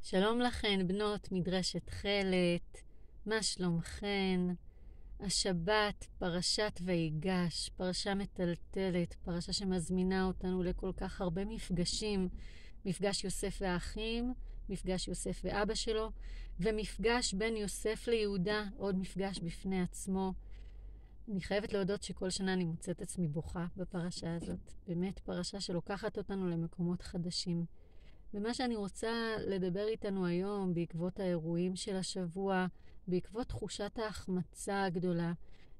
שלום לכן, בנות מדרשת חלת, מה שלומכן? השבת, פרשת ויגש, פרשה מטלטלת, פרשה שמזמינה אותנו לכל כך הרבה מפגשים, מפגש יוסף והאחים, מפגש יוסף ואבא שלו, ומפגש בין יוסף ליהודה, עוד מפגש בפני עצמו. אני חייבת להודות שכל שנה אני מוצאת עצמי בוכה בפרשה הזאת. באמת פרשה שלוקחת אותנו למקומות חדשים. ומה שאני רוצה לדבר איתנו היום, בעקבות האירועים של השבוע, בעקבות תחושת ההחמצה הגדולה,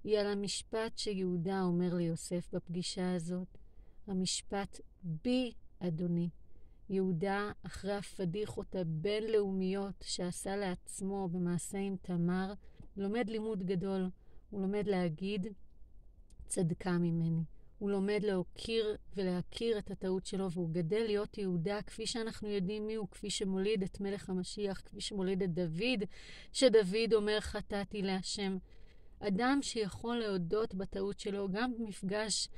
היא על המשפט שיהודה אומר ליוסף בפגישה הזאת. המשפט בי אדוני. יהודה, אחרי הפדיחות הבינלאומיות שעשה לעצמו במעשה עם תמר, לומד לימוד גדול. הוא לומד להגיד, צדקה ממני. הוא לומד להוקיר ולהכיר את הטעות שלו, והוא גדל להיות יהודה כפי שאנחנו יודעים מי הוא, כפי שמוליד את מלך המשיח, כפי שמוליד את דוד, שדוד אומר חטאתי להשם. אדם שיכול להודות בטעות שלו, גם במפגש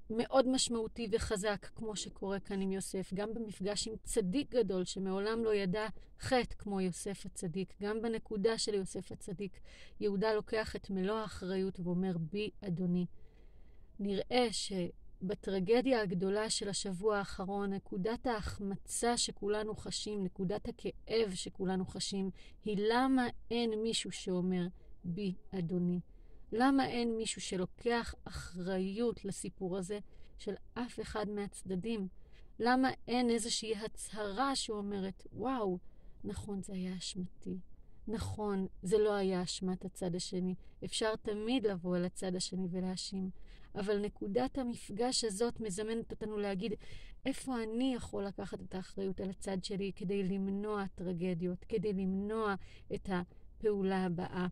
מאוד משמעותי וחזק, כמו שקורה כאן עם יוסף, גם במפגש עם צדיק גדול, שמעולם לא ידע חטא כמו יוסף הצדיק, גם בנקודה של יוסף הצדיק, יהודה לוקח את מלוא האחריות ואומר בי אדוני. נראה שבטרגדיה הגדולה של השבוע האחרון, נקודת ההחמצה שכולנו חשים, נקודת הכאב שכולנו חשים, היא למה אין מישהו שאומר בי אדוני. למה אין מישהו שלוקח אחריות לסיפור הזה של אף אחד מהצדדים? למה אין איזושהי הצהרה שאומרת, וואו, נכון, זה היה אשמתי. נכון, זה לא היה אשמת הצד השני. אפשר תמיד לבוא אל הצד השני ולהאשים. אבל נקודת המפגש הזאת מזמנת אותנו להגיד, איפה אני יכול לקחת את האחריות על הצד שלי כדי למנוע טרגדיות, כדי למנוע את הפעולה הבאה.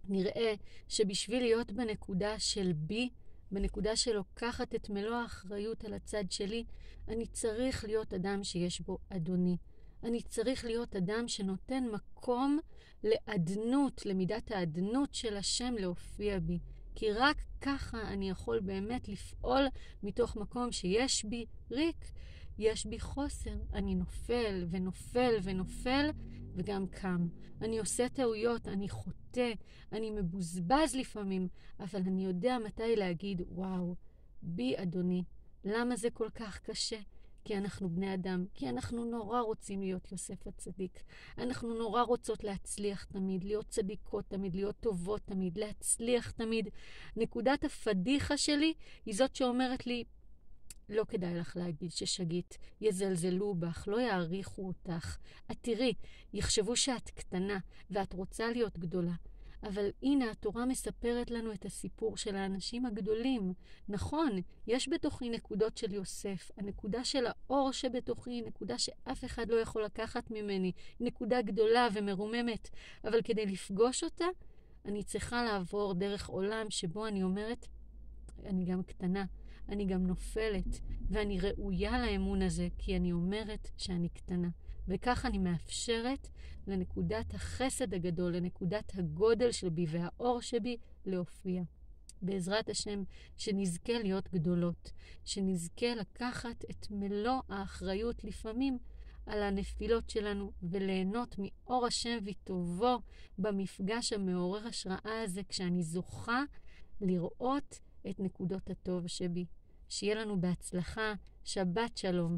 נראה שבשביל להיות בנקודה של בי, בנקודה שלוקחת את מלוא האחריות על הצד שלי, אני צריך להיות אדם שיש בו אדוני. אני צריך להיות אדם שנותן מקום לעדנות, למידת העדנות של השם להופיע בי. כי רק ככה אני יכול באמת לפעול מתוך מקום שיש בי ריק, יש בי חוסר. אני נופל ונופל ונופל וגם קם. אני עושה טעויות, אני חוטא, אני מבוזבז לפעמים, אבל אני יודע מתי להגיד, וואו, בי אדוני, למה זה כל כך קשה? כי אנחנו בני אדם, כי אנחנו נורא רוצים להיות יוסף הצדיק. אנחנו נורא רוצות להצליח תמיד, להיות צדיקות תמיד, להיות טובות תמיד, להצליח תמיד. נקודת הפדיחה שלי היא זאת שאומרת לי, לא כדאי לך להגיד ששגית, יזלזלו בך, לא יעריכו אותך. את תראי, יחשבו שאת קטנה ואת רוצה להיות גדולה. אבל הנה התורה מספרת לנו את הסיפור של האנשים הגדולים. נכון, יש בתוכי נקודות של יוסף. הנקודה של האור שבתוכי היא נקודה שאף אחד לא יכול לקחת ממני. נקודה גדולה ומרוממת. אבל כדי לפגוש אותה, אני צריכה לעבור דרך עולם שבו אני אומרת, אני גם קטנה, אני גם נופלת, ואני ראויה לאמון הזה, כי אני אומרת שאני קטנה. וכך אני מאפשרת לנקודת החסד הגדול, לנקודת הגודל של בי והאור שבי להופיע. בעזרת השם שנזכה להיות גדולות, שנזכה לקחת את מלוא האחריות לפעמים על הנפילות שלנו וליהנות מאור השם וטובו במפגש המעורר השראה הזה, כשאני זוכה לראות את נקודות הטוב שבי. שיהיה לנו בהצלחה, שבת שלום.